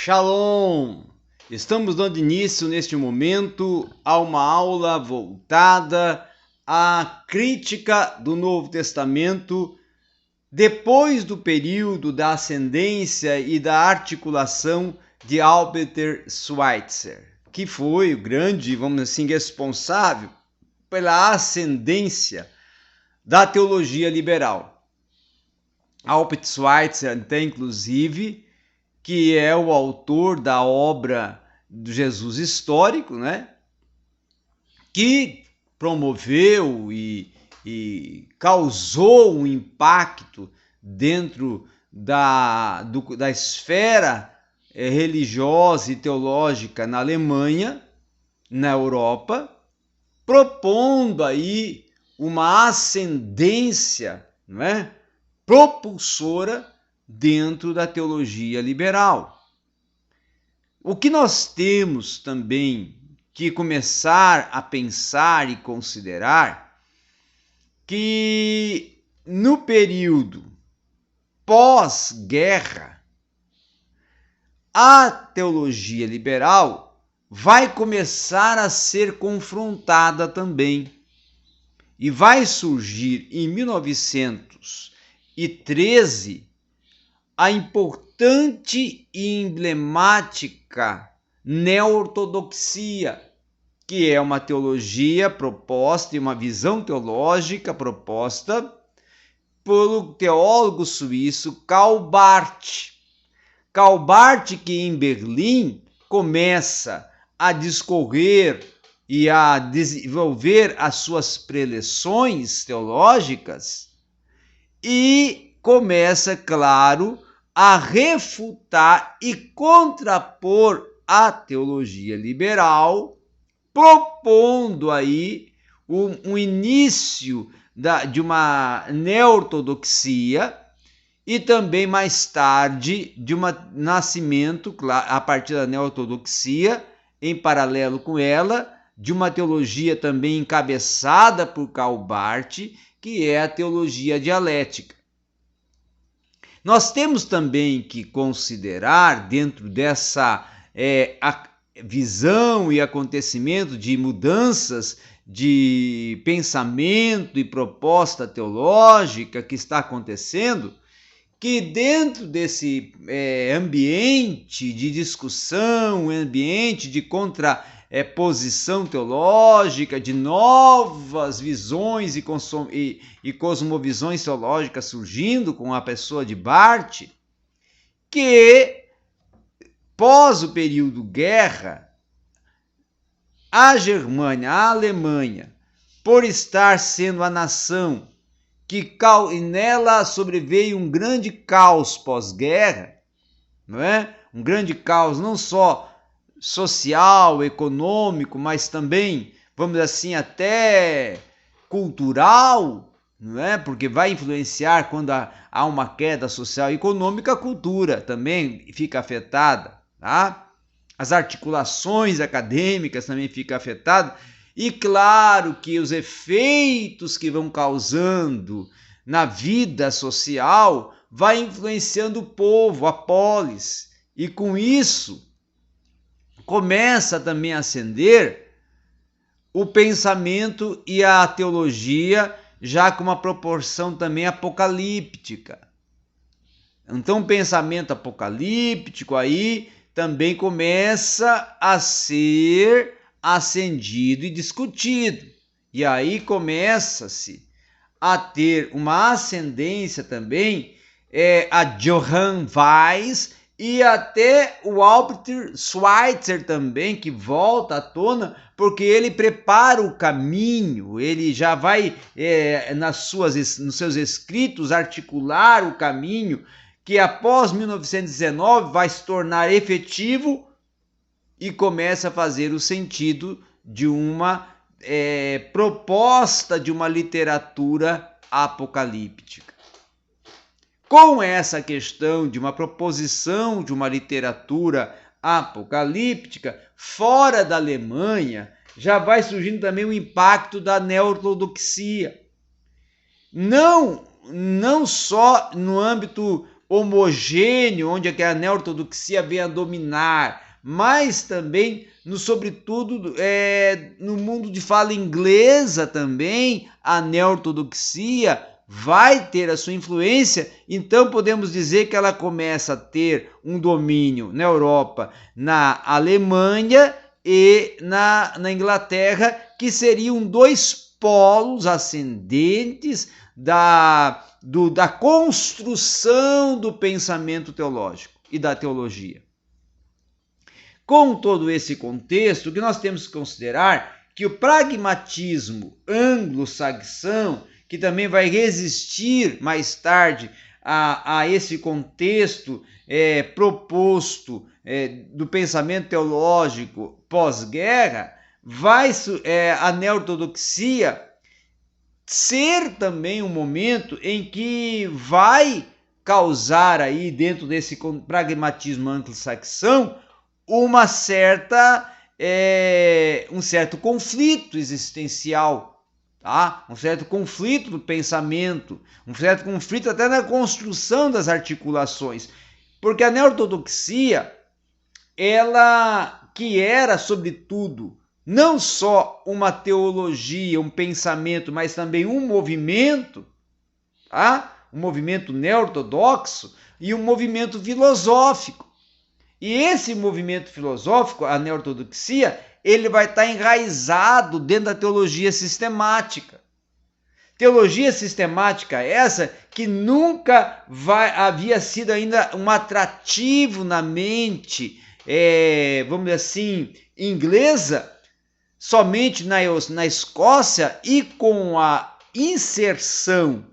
Shalom! Estamos dando início neste momento a uma aula voltada à crítica do Novo Testamento depois do período da ascendência e da articulação de Albert Schweitzer, que foi o grande, vamos dizer assim, responsável pela ascendência da teologia liberal. Albert Schweitzer, até inclusive, que é o autor da obra do Jesus Histórico, né? Que promoveu e causou um impacto dentro da esfera religiosa e teológica na Alemanha, na Europa, propondo aí uma ascendência, não é? Propulsora dentro da teologia liberal. O que nós temos também que começar a pensar e considerar que no período pós-guerra, a teologia liberal vai começar a ser confrontada também. E vai surgir em 1913 a importante e emblemática neo-ortodoxia, que é uma teologia proposta e uma visão teológica proposta pelo teólogo suíço Karl Barth. Karl Barth, que em Berlim começa a discorrer e a desenvolver as suas preleções teológicas e começa, claro, a refutar e contrapor a teologia liberal, propondo aí um início de uma neo-ortodoxia e também mais tarde de um nascimento, a partir da neo-ortodoxia, em paralelo com ela, de uma teologia também encabeçada por Karl Barth, que é a teologia dialética. Nós temos também que considerar, dentro dessa visão e acontecimento de mudanças de pensamento e proposta teológica que está acontecendo, que dentro desse ambiente de discussão, ambiente de contraposição teológica, de novas visões e cosmovisões teológicas surgindo com a pessoa de Barth, que pós o período guerra, a Germânia, a Alemanha, por estar sendo a nação que nela sobreveio um grande caos pós-guerra, não é? Um grande caos não só social, econômico, mas também, vamos dizer assim, até cultural, não é? Porque vai influenciar quando há uma queda social e econômica, a cultura também fica afetada, tá? As articulações acadêmicas também ficam afetadas. E claro que os efeitos que vão causando na vida social vai influenciando o povo, a polis. E com isso começa também a ascender o pensamento e a teologia já com uma proporção também apocalíptica. Então o pensamento apocalíptico aí também começa a ser acendido e discutido. E aí começa-se a ter uma ascendência também a Johann Weiss e até o Albert Schweitzer também, que volta à tona, porque ele prepara o caminho, ele já vai nos seus escritos articular o caminho que após 1919 vai se tornar efetivo e começa a fazer o sentido de uma proposta de uma literatura apocalíptica. Com essa questão de uma proposição de uma literatura apocalíptica, fora da Alemanha, já vai surgindo também o impacto da neo-ortodoxia. Não só no âmbito homogêneo, onde a neo-ortodoxia vem a dominar, mas também, sobretudo, no mundo de fala inglesa também, a neo-ortodoxia vai ter a sua influência. Então podemos dizer que ela começa a ter um domínio na Europa, na Alemanha e na Inglaterra, que seriam dois polos ascendentes da construção do pensamento teológico e da teologia. Com todo esse contexto, que nós temos que considerar que o pragmatismo anglo-saxão, que também vai resistir mais tarde a esse contexto proposto do pensamento teológico pós-guerra, a neo-ortodoxia ser também um momento em que vai causar aí, dentro desse pragmatismo anglo-saxão, um certo conflito existencial, tá? Um certo conflito no pensamento, um certo conflito até na construção das articulações, porque a neo-ortodoxia, ela que era, sobretudo, não só uma teologia, um pensamento, mas também um movimento, tá? Um movimento neo-ortodoxo e um movimento filosófico. E esse movimento filosófico, a neo-ortodoxia, ele vai estar enraizado dentro da teologia sistemática. Teologia sistemática essa que nunca havia sido ainda um atrativo na mente, vamos dizer assim, inglesa, somente na Escócia, e com a inserção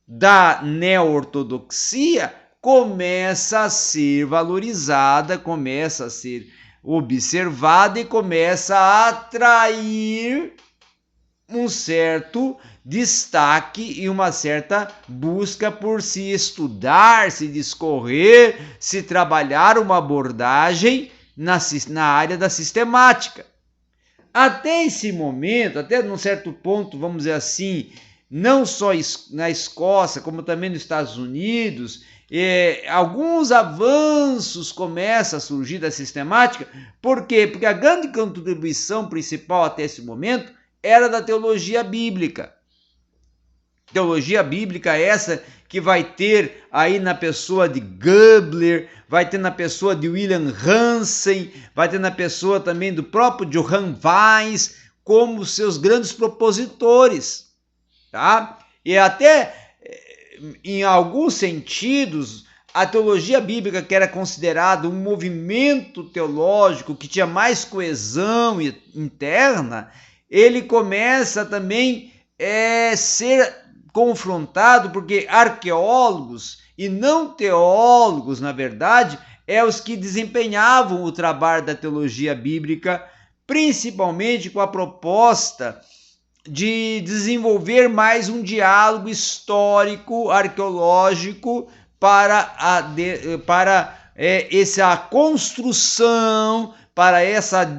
da neo-ortodoxia, começa a ser valorizada, começa a ser observada e começa a atrair um certo destaque e uma certa busca por se estudar, se discorrer, se trabalhar uma abordagem na área da sistemática. Até esse momento, até num certo ponto, vamos dizer assim, não só na Escócia, como também nos Estados Unidos, alguns avanços começam a surgir da sistemática. Por quê? Porque a grande contribuição principal até esse momento era da teologia bíblica. Teologia bíblica essa que vai ter aí na pessoa de Gubler, vai ter na pessoa de William Hansen, vai ter na pessoa também do próprio Johann Weiss, como seus grandes propositores, tá? E até, em alguns sentidos, a teologia bíblica, que era considerado um movimento teológico que tinha mais coesão interna, ele começa também a ser confrontado, porque arqueólogos e não teólogos, na verdade, os que desempenhavam o trabalho da teologia bíblica, principalmente com a proposta de desenvolver mais um diálogo histórico, arqueológico, para essa construção, para essa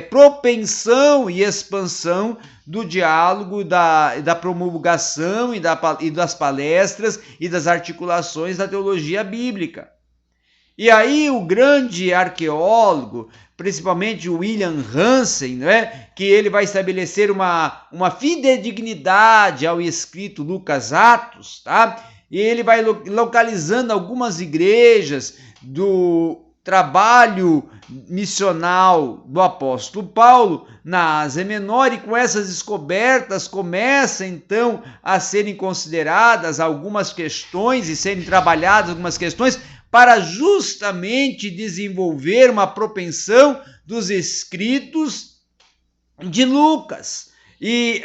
propensão e expansão do diálogo, da promulgação e das palestras e das articulações da teologia bíblica. E aí o grande arqueólogo, principalmente o William Hansen, né, que ele vai estabelecer uma fidedignidade ao escrito Lucas Atos, tá? E ele vai localizando algumas igrejas do trabalho missional do apóstolo Paulo na Ásia Menor, e com essas descobertas começa então a serem consideradas algumas questões e serem trabalhadas algumas questões para justamente desenvolver uma propensão dos escritos de Lucas. E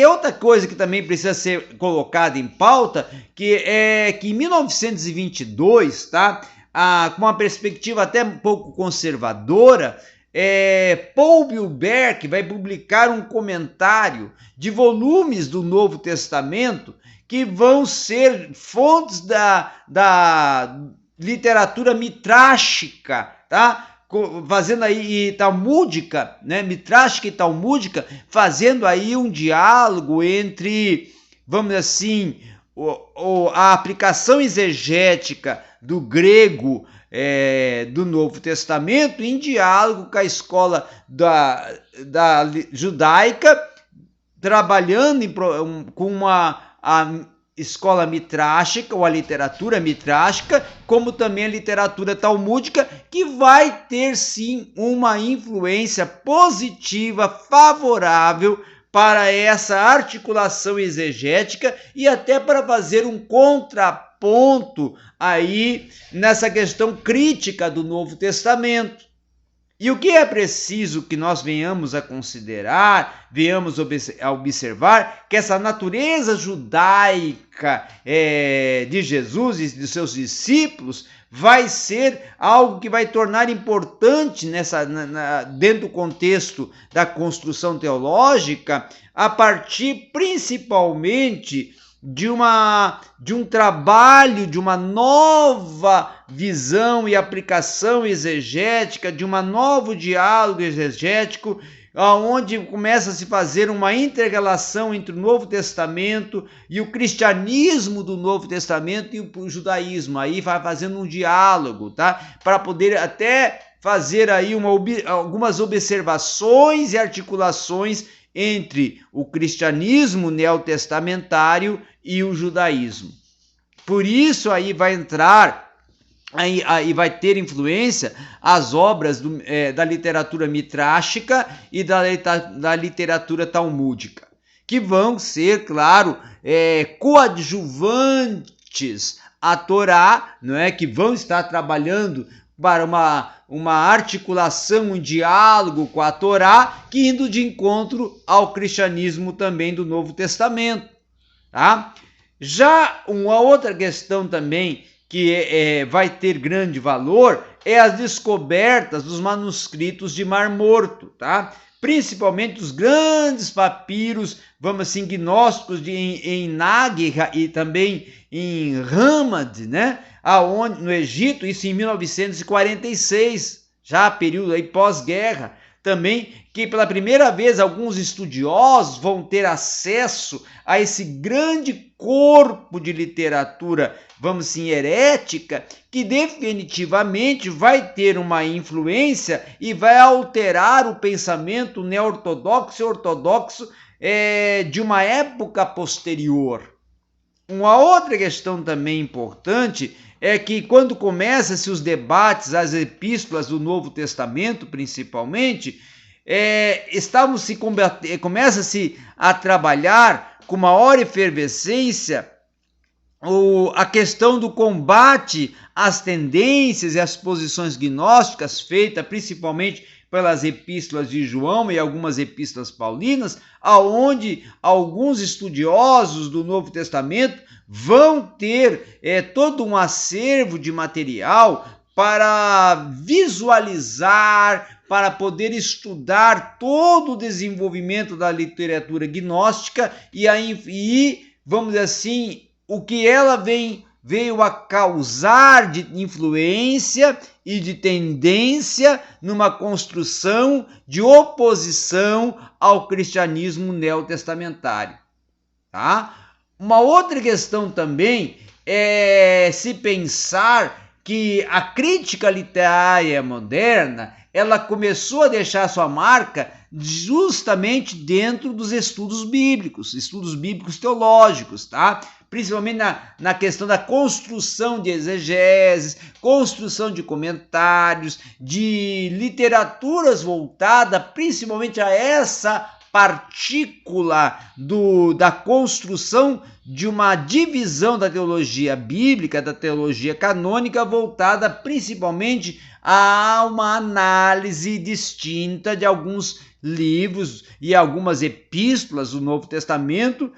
outra coisa que também precisa ser colocada em pauta, que é que em 1922, tá? Com uma perspectiva até um pouco conservadora, Paul Bilberg vai publicar um comentário de volumes do Novo Testamento que vão ser fontes da literatura mitrástica, tá? Fazendo aí talmúdica, né? Mitrástica e talmúdica, fazendo aí um diálogo entre, vamos dizer assim, a aplicação exegética do grego do Novo Testamento em diálogo com a escola da judaica, trabalhando com a escola mitrástica, ou a literatura mitrástica, como também a literatura talmúdica, que vai ter sim uma influência positiva, favorável para essa articulação exegética e até para fazer um contraponto aí nessa questão crítica do Novo Testamento. E o que é preciso que nós venhamos a considerar, venhamos a observar, que essa natureza judaica de Jesus e de seus discípulos vai ser algo que vai tornar importante dentro do contexto da construção teológica, a partir principalmente de um trabalho, de uma nova visão e aplicação exegética, de um novo diálogo exegético, onde começa a se fazer uma interrelação entre o Novo Testamento e o cristianismo do Novo Testamento e o judaísmo. Aí vai fazendo um diálogo, tá? Para poder até fazer aí algumas observações e articulações entre o cristianismo neotestamentário e o judaísmo. Por isso aí vai entrar, aí vai ter influência as obras da literatura mitrástica e da literatura talmúdica, que vão ser, claro, coadjuvantes à Torá, não é? Que vão estar trabalhando para uma articulação, um diálogo com a Torá, que indo de encontro ao cristianismo também do Novo Testamento. Tá? Já uma outra questão também que vai ter grande valor é as descobertas dos manuscritos de Mar Morto, tá? Principalmente os grandes papiros, vamos assim, gnósticos em Nag e também em Hammad, né? Aonde, no Egito, isso em 1946, já período aí pós-guerra, também que pela primeira vez alguns estudiosos vão ter acesso a esse grande corpo de literatura, vamos assim, herética, que definitivamente vai ter uma influência e vai alterar o pensamento neo-ortodoxo e ortodoxo de uma época posterior. Uma outra questão também importante é que quando começam-se os debates, as epístolas do Novo Testamento, principalmente, começa-se a trabalhar com maior efervescência a questão do combate às tendências e às posições gnósticas, feita principalmente pelas epístolas de João e algumas epístolas paulinas, aonde alguns estudiosos do Novo Testamento vão ter todo um acervo de material para visualizar, para poder estudar todo o desenvolvimento da literatura gnóstica e vamos dizer assim, o que ela veio a causar de influência e de tendência numa construção de oposição ao cristianismo neotestamentário. Tá? Uma outra questão também é se pensar que a crítica literária moderna ela começou a deixar sua marca justamente dentro dos estudos bíblicos teológicos, tá? Principalmente na questão da construção de exegeses, construção de comentários, de literaturas voltada principalmente a essa partícula da construção de uma divisão da teologia bíblica, da teologia canônica, voltada principalmente a uma análise distinta de alguns livros e algumas epístolas do Novo Testamento,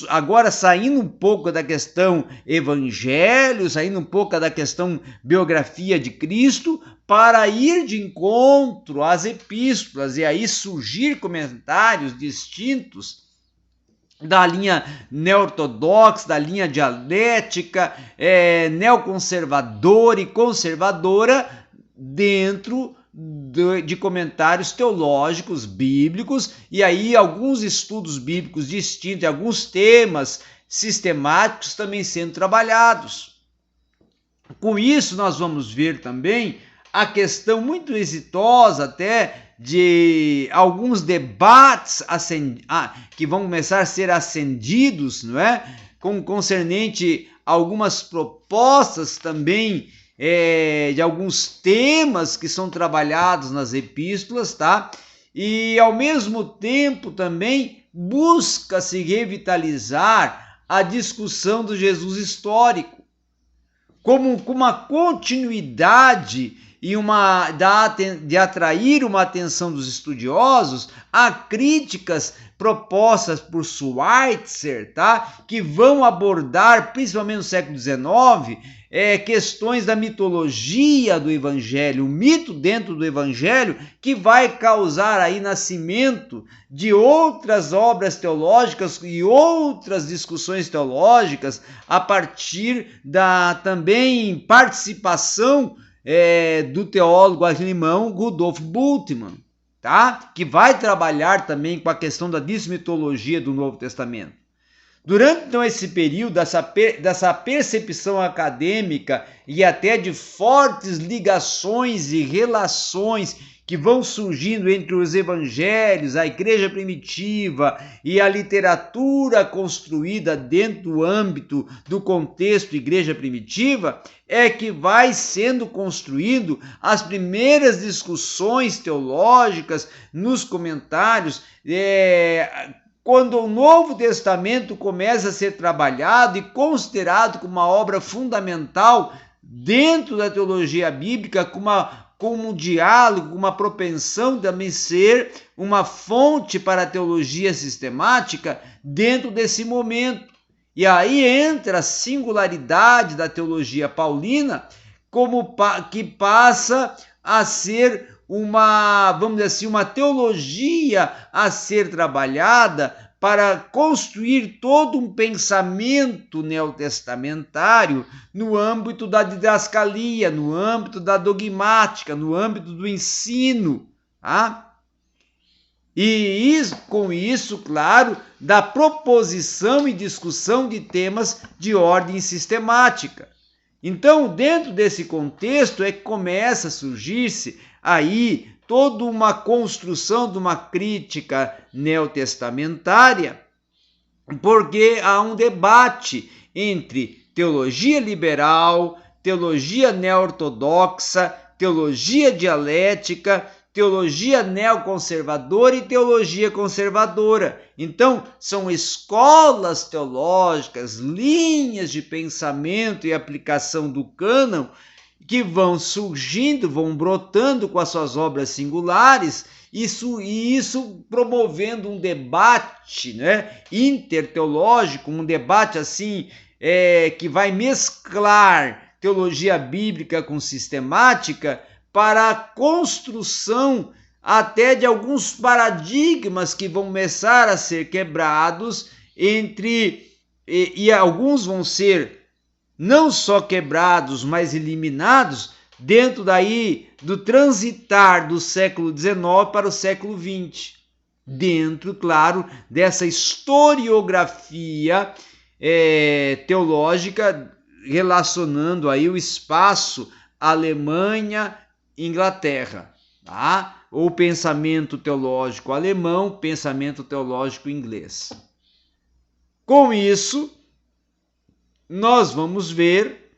agora saindo um pouco da questão evangelho, saindo um pouco da questão biografia de Cristo, para ir de encontro às epístolas e aí surgir comentários distintos da linha neo-ortodoxa, da linha dialética, neoconservadora e conservadora dentro de comentários teológicos bíblicos, e aí alguns estudos bíblicos distintos, alguns temas sistemáticos também sendo trabalhados. Com isso, nós vamos ver também a questão muito exitosa até de alguns debates que vão começar a ser acendidos, não é? Concernente a algumas propostas também de alguns temas que são trabalhados nas epístolas, tá? E ao mesmo tempo também busca-se revitalizar a discussão do Jesus histórico, como uma continuidade e de atrair uma atenção dos estudiosos a críticas propostas por Schweitzer, tá? Que vão abordar, principalmente no século XIX, questões da mitologia do Evangelho, o mito dentro do Evangelho, que vai causar aí nascimento de outras obras teológicas e outras discussões teológicas a partir da também participação do teólogo alemão Rudolf Bultmann, tá? Que vai trabalhar também com a questão da dismitologia do Novo Testamento. Durante então esse período dessa percepção acadêmica e até de fortes ligações e relações que vão surgindo entre os evangelhos, a igreja primitiva e a literatura construída dentro do âmbito do contexto igreja primitiva, é que vai sendo construído as primeiras discussões teológicas nos comentários, quando o Novo Testamento começa a ser trabalhado e considerado como uma obra fundamental dentro da teologia bíblica, como um diálogo, uma propensão também ser uma fonte para a teologia sistemática dentro desse momento. E aí entra a singularidade da teologia paulina, que passa a ser vamos dizer assim, uma teologia a ser trabalhada para construir todo um pensamento neotestamentário no âmbito da didascalia, no âmbito da dogmática, no âmbito do ensino, tá? E com isso, claro, da proposição e discussão de temas de ordem sistemática. Então, dentro desse contexto é que começa a surgir-se aí toda uma construção de uma crítica neotestamentária, porque há um debate entre teologia liberal, teologia neo-ortodoxa, teologia dialética, teologia neoconservadora e teologia conservadora. Então, são escolas teológicas, linhas de pensamento e aplicação do cânon que vão surgindo, vão brotando com as suas obras singulares, isso promovendo um debate, né, interteológico, um debate assim que vai mesclar teologia bíblica com sistemática, para a construção até de alguns paradigmas que vão começar a ser quebrados e alguns vão ser não só quebrados, mas eliminados dentro daí do transitar do século XIX para o século XX. Dentro, claro, dessa historiografia teológica relacionando aí o espaço Alemanha, Inglaterra, tá? Ou pensamento teológico alemão, pensamento teológico inglês. Com isso, nós vamos ver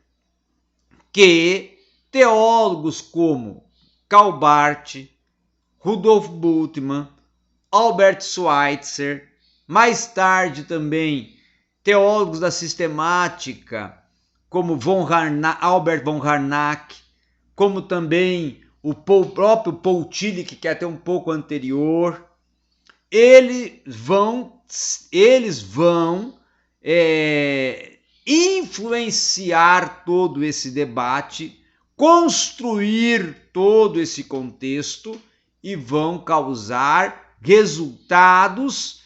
que teólogos como Karl Barth, Rudolf Bultmann, Albert Schweitzer, mais tarde também teólogos da sistemática como Albert von Harnack, como também o próprio Paul Tillich, que é até um pouco anterior, eles vão influenciar todo esse debate, construir todo esse contexto e vão causar resultados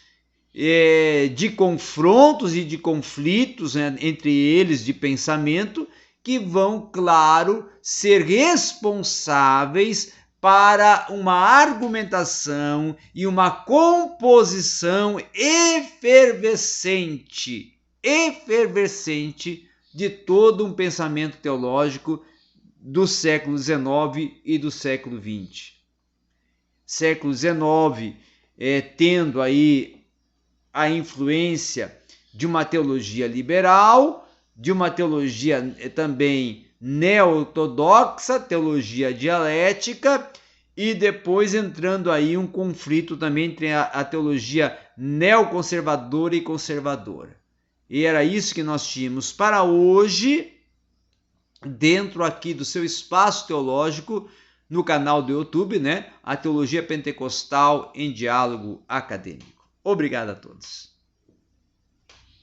de confrontos e de conflitos entre eles de pensamento, que vão, claro, ser responsáveis para uma argumentação e uma composição efervescente efervescente de todo um pensamento teológico do século XIX e do século XX. Século XIX tendo aí a influência de uma teologia liberal, de uma teologia também neo-ortodoxa, teologia dialética, e depois entrando aí um conflito também entre a teologia neoconservadora e conservadora. E era isso que nós tínhamos para hoje, dentro aqui do seu espaço teológico, no canal do YouTube, né? A Teologia Pentecostal em Diálogo Acadêmico. Obrigado a todos.